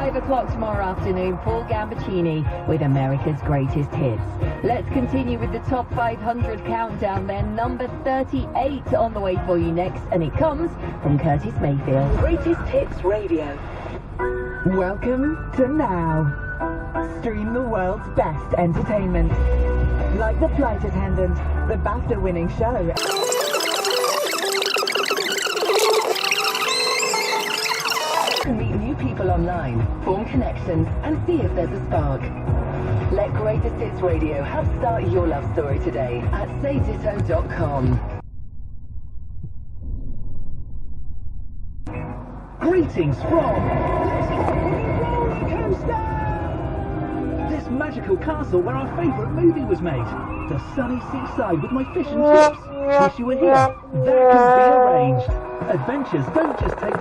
5 o'clock tomorrow afternoon, Paul Gambaccini with America's Greatest Hits. Let's continue with the top 500 countdown then. Number 38 on the way for you next, and it comes from Curtis Mayfield. Greatest Hits Radio. Welcome to Now. Stream the world's best entertainment. Like The Flight Attendant, the BAFTA-winning show. Meet new people online, form connections, and see if there's a spark. Let Greatest Hits Radio help start your love story today at sayditto.com. Greetings from this magical castle where our favourite movie was made. The sunny seaside with my fish and chips. Wish you were here. That can be arranged. Adventures don't just take